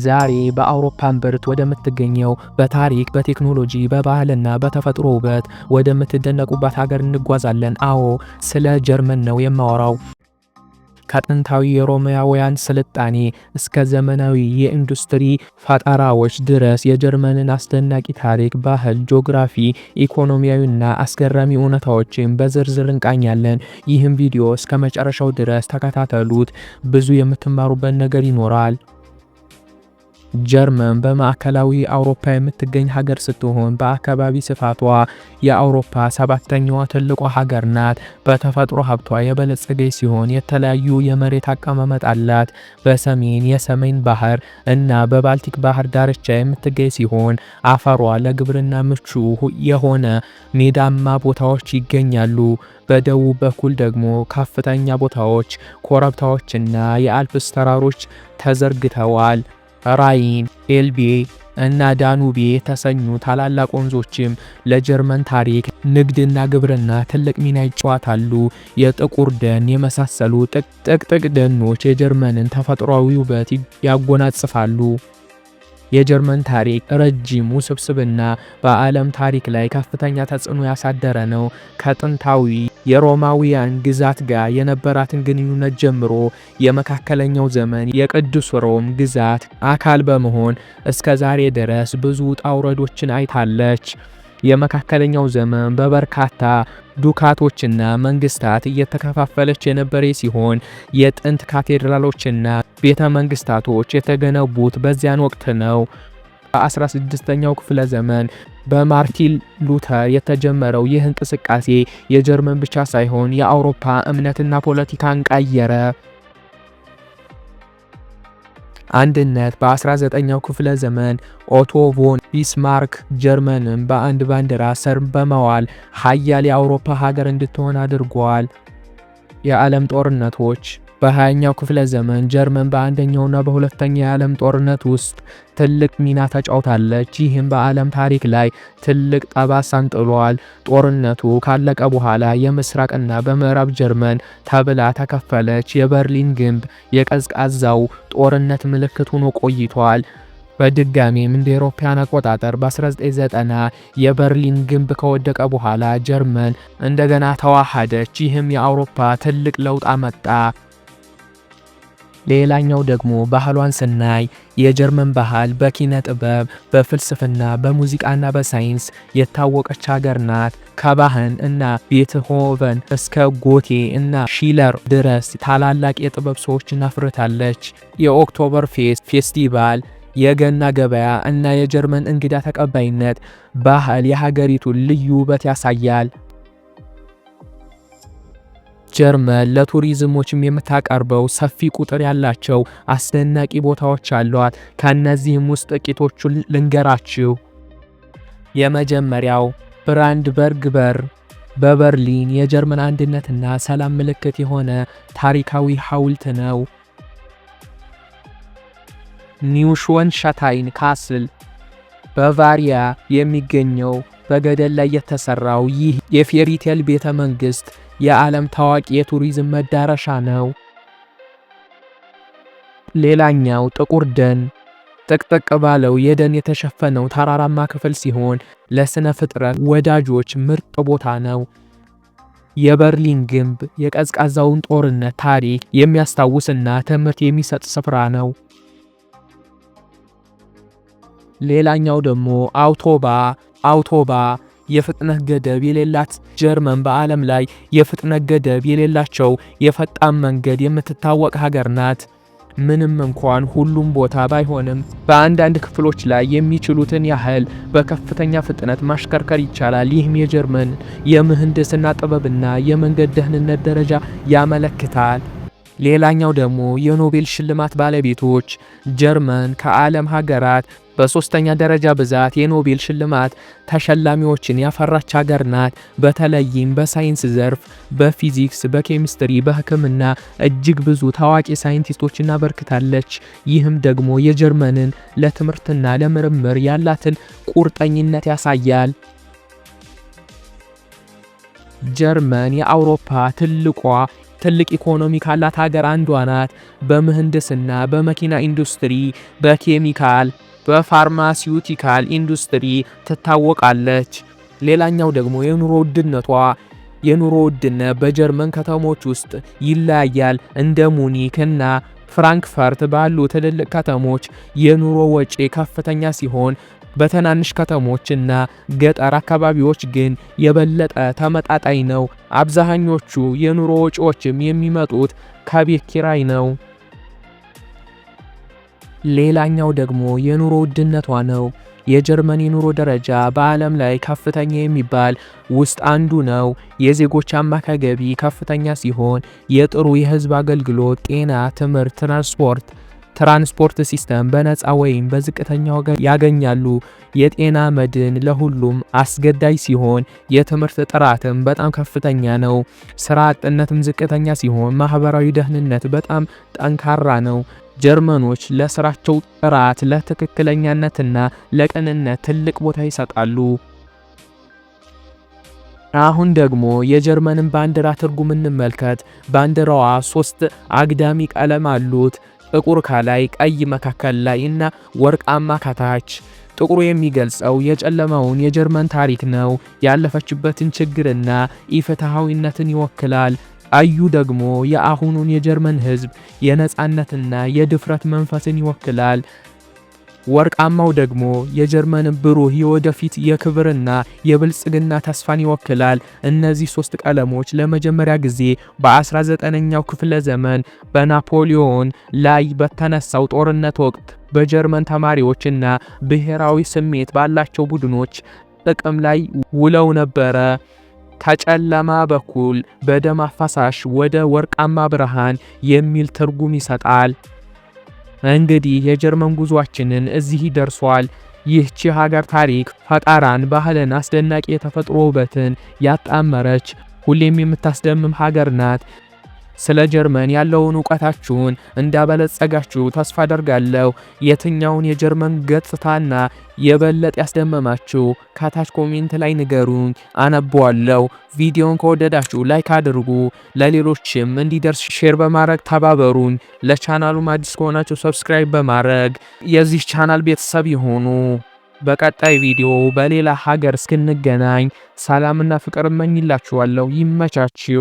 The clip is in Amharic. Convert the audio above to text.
ዛሬ በአውሮፓ እምብርት ወደምትገኘው በታሪክ፣ በቴክኖሎጂ፣ በባህልና በተፈጥሮ ውበት ወደምትደነቁባት ሀገር እንጓዛለን። አዎ፣ ስለ ጀርመን ነው የማወራው። ከጥንታዊ የሮማውያን ስልጣኔ እስከ ዘመናዊ የኢንዱስትሪ ፈጠራዎች ድረስ የጀርመንን አስደናቂ ታሪክ፣ ባህል፣ ጂኦግራፊ፣ ኢኮኖሚያዊና አስገራሚ እውነታዎችን በዝርዝር እንቃኛለን። ይህም ቪዲዮ እስከ መጨረሻው ድረስ ተከታተሉት፣ ብዙ የምትማሩበት ነገር ይኖራል። ጀርመን በማዕከላዊ አውሮፓ የምትገኝ ሀገር ስትሆን በአካባቢ ስፋቷ የአውሮፓ ሰባተኛዋ ትልቋ ሀገር ናት። በተፈጥሮ ሀብቷ የበለጸገች ሲሆን የተለያዩ የመሬት አቀማመጥ አላት። በሰሜን የሰሜን ባህር እና በባልቲክ ባህር ዳርቻ የምትገኝ ሲሆን አፈሯ ለግብርና ምቹ የሆነ ሜዳማ ቦታዎች ይገኛሉ። በደቡብ በኩል ደግሞ ከፍተኛ ቦታዎች፣ ኮረብታዎችና የአልፕስ ተራሮች ተዘርግተዋል። ራይን፣ ኤልቤ እና ዳኑቤ የተሰኙ ታላላቅ ወንዞችም ለጀርመን ታሪክ፣ ንግድና ግብርና ትልቅ ሚና ይጫወታሉ። የጥቁር ደን የመሳሰሉ ጥቅጥቅ ደኖች የጀርመንን ተፈጥሯዊ ውበት ያጎናጽፋሉ። የጀርመን ታሪክ ረጅም፣ ውስብስብና በዓለም ታሪክ ላይ ከፍተኛ ተጽዕኖ ያሳደረ ነው። ከጥንታዊ የሮማውያን ግዛት ጋር የነበራትን ግንኙነት ጀምሮ የመካከለኛው ዘመን የቅዱስ ሮም ግዛት አካል በመሆን እስከ ዛሬ ድረስ ብዙ ውጣ ውረዶችን አይታለች። የመካከለኛው ዘመን በበርካታ ዱካቶችና መንግስታት እየተከፋፈለች የነበረ ሲሆን የጥንት ካቴድራሎችና ቤተ መንግስታቶች የተገነቡት በዚያን ወቅት ነው። በ16ኛው ክፍለ ዘመን በማርቲን ሉተር የተጀመረው ይህ እንቅስቃሴ የጀርመን ብቻ ሳይሆን የአውሮፓ እምነትና ፖለቲካን ቀየረ። አንድነት በ19ኛው ክፍለ ዘመን ኦቶ ቮን ቢስማርክ ጀርመንን በአንድ ባንዲራ ስር በመዋል ሀያል የአውሮፓ ሀገር እንድትሆን አድርጓል። የዓለም ጦርነቶች በ20ኛው ክፍለ ዘመን ጀርመን በአንደኛውና በሁለተኛው የዓለም ጦርነት ውስጥ ትልቅ ሚና ተጫውታለች። ይህም በዓለም ታሪክ ላይ ትልቅ ጠባሳን ጥሏል። ጦርነቱ ካለቀ በኋላ የምስራቅና በምዕራብ ጀርመን ተብላ ተከፈለች። የበርሊን ግንብ የቀዝቃዛው ጦርነት ምልክት ሆኖ ቆይቷል። በድጋሚም እንደ አውሮፓውያን አቆጣጠር በ1990 የበርሊን ግንብ ከወደቀ በኋላ ጀርመን እንደገና ተዋሃደች። ይህም የአውሮፓ ትልቅ ለውጥ አመጣ። ሌላኛው ደግሞ ባህሏን ስናይ የጀርመን ባህል በኪነ ጥበብ፣ በፍልስፍና፣ በሙዚቃና በሳይንስ የታወቀች ሀገር ናት። ከባህን እና ቤትሆቨን እስከ ጎቴ እና ሺለር ድረስ ታላላቅ የጥበብ ሰዎችን አፍርታለች። የኦክቶበር ፌስቲቫል፣ የገና ገበያ እና የጀርመን እንግዳ ተቀባይነት ባህል የሀገሪቱን ልዩ ውበት ያሳያል። ጀርመን ለቱሪዝሞችም የምታቀርበው ሰፊ ቁጥር ያላቸው አስደናቂ ቦታዎች አሏት። ከነዚህም ውስጥ ጥቂቶቹን ልንገራችሁ። የመጀመሪያው ብራንድበርግ በር በበርሊን የጀርመን አንድነትና ሰላም ምልክት የሆነ ታሪካዊ ሐውልት ነው። ኒውሾንሻታይን ካስል በባቫሪያ የሚገኘው በገደል ላይ የተሰራው ይህ የፌሪቴል ቤተ መንግስት የዓለም ታዋቂ የቱሪዝም መዳረሻ ነው። ሌላኛው ጥቁር ደን ጥቅጥቅ ባለው የደን የተሸፈነው ተራራማ ክፍል ሲሆን ለስነ ፍጥረት ወዳጆች ምርጥ ቦታ ነው። የበርሊን ግንብ የቀዝቃዛውን ጦርነት ታሪክ የሚያስታውስና ትምህርት የሚሰጥ ስፍራ ነው። ሌላኛው ደግሞ አውቶባ የፍጥነት ገደብ የሌላት ጀርመን በዓለም ላይ የፍጥነት ገደብ የሌላቸው የፈጣን መንገድ የምትታወቅ ሀገር ናት። ምንም እንኳን ሁሉም ቦታ ባይሆንም በአንዳንድ ክፍሎች ላይ የሚችሉትን ያህል በከፍተኛ ፍጥነት ማሽከርከር ይቻላል። ይህም የጀርመን የምህንድስና ጥበብና የመንገድ ደህንነት ደረጃ ያመለክታል። ሌላኛው ደግሞ የኖቤል ሽልማት ባለቤቶች ጀርመን ከዓለም ሀገራት በሶስተኛ ደረጃ ብዛት የኖቤል ሽልማት ተሸላሚዎችን ያፈራች ሀገር ናት። በተለይም በሳይንስ ዘርፍ በፊዚክስ፣ በኬሚስትሪ፣ በሕክምና እጅግ ብዙ ታዋቂ ሳይንቲስቶችን አበርክታለች። ይህም ደግሞ የጀርመንን ለትምህርትና ለምርምር ያላትን ቁርጠኝነት ያሳያል። ጀርመን የአውሮፓ ትልቋ ትልቅ ኢኮኖሚ ካላት ሀገር አንዷ ናት። በምህንድስና፣ በመኪና ኢንዱስትሪ፣ በኬሚካል፣ በፋርማሲውቲካል ኢንዱስትሪ ትታወቃለች። ሌላኛው ደግሞ የኑሮ ውድነት በጀርመን ከተሞች ውስጥ ይለያያል። እንደ ሙኒክ እና ፍራንክፈርት ባሉ ትልልቅ ከተሞች የኑሮ ወጪ ከፍተኛ ሲሆን በትናንሽ ከተሞችና ገጠር አካባቢዎች ግን የበለጠ ተመጣጣኝ ነው። አብዛኞቹ የኑሮ ወጪዎችም የሚመጡት ከቤት ኪራይ ነው። ሌላኛው ደግሞ የኑሮ ውድነቷ ነው። የጀርመን የኑሮ ደረጃ በዓለም ላይ ከፍተኛ የሚባል ውስጥ አንዱ ነው። የዜጎች አማካይ ገቢ ከፍተኛ ሲሆን የጥሩ የህዝብ አገልግሎት፣ ጤና፣ ትምህርት፣ ትራንስፖርት ሲስተም በነፃ ወይም በዝቅተኛ ዋጋ ያገኛሉ። የጤና መድን ለሁሉም አስገዳጅ ሲሆን የትምህርት ጥራትም በጣም ከፍተኛ ነው። ስራ አጥነትም ዝቅተኛ ሲሆን ማህበራዊ ደህንነት በጣም ጠንካራ ነው። ጀርመኖች ለስራቸው ጥራት፣ ለትክክለኛነትና ለቅንነት ትልቅ ቦታ ይሰጣሉ። አሁን ደግሞ የጀርመንን ባንዲራ ትርጉም እንመልከት። ባንዲራዋ 3 አግዳሚ ቀለም አሉት። ጥቁር ከላይ፣ ቀይ መካከል ላይ እና ወርቃማ ከታች። ጥቁሩ የሚገልጸው የጨለማውን የጀርመን ታሪክ ነው። ያለፈችበትን ችግርና ኢፍትሐዊነትን ይወክላል። ቀዩ ደግሞ የአሁኑን የጀርመን ህዝብ የነጻነትና የድፍረት መንፈስን ይወክላል። ወርቃማው ደግሞ የጀርመንን ብሩህ የወደፊት የክብርና የብልጽግና ተስፋን ይወክላል። እነዚህ 3 ቀለሞች ለመጀመሪያ ጊዜ በ19ኛው ክፍለ ዘመን በናፖሊዮን ላይ በተነሳው ጦርነት ወቅት በጀርመን ተማሪዎችና ብሔራዊ ስሜት ባላቸው ቡድኖች ጥቅም ላይ ውለው ነበረ። ከጨለማ በኩል በደም አፋሳሽ ወደ ወርቃማ ብርሃን የሚል ትርጉም ይሰጣል። እንግዲህ የጀርመን ጉዟችንን እዚህ ደርሷል። ይህች ሀገር ታሪክ፣ ፈጠራን፣ ባህልን፣ አስደናቂ የተፈጥሮ ውበትን ያጣመረች ሁሌም የምታስደምም ሀገር ናት። ስለ ጀርመን ያለውን ዕውቀታችሁን እንዳበለጸጋችሁ ተስፋ አደርጋለሁ። የትኛውን የጀርመን ገጽታና የበለጠ ያስደመማችሁ ከታች ኮሜንት ላይ ንገሩኝ፣ አነበዋለሁ። ቪዲዮን ከወደዳችሁ ላይክ አድርጉ፣ ለሌሎችም እንዲደርስ ሼር በማድረግ ተባበሩኝ። ለቻናሉም አዲስ ከሆናችሁ ሰብስክራይብ በማድረግ የዚህ ቻናል ቤተሰብ ይሁኑ። በቀጣይ ቪዲዮ በሌላ ሀገር እስክንገናኝ ሰላምና ፍቅር እመኝላችኋለሁ። ይመቻችሁ።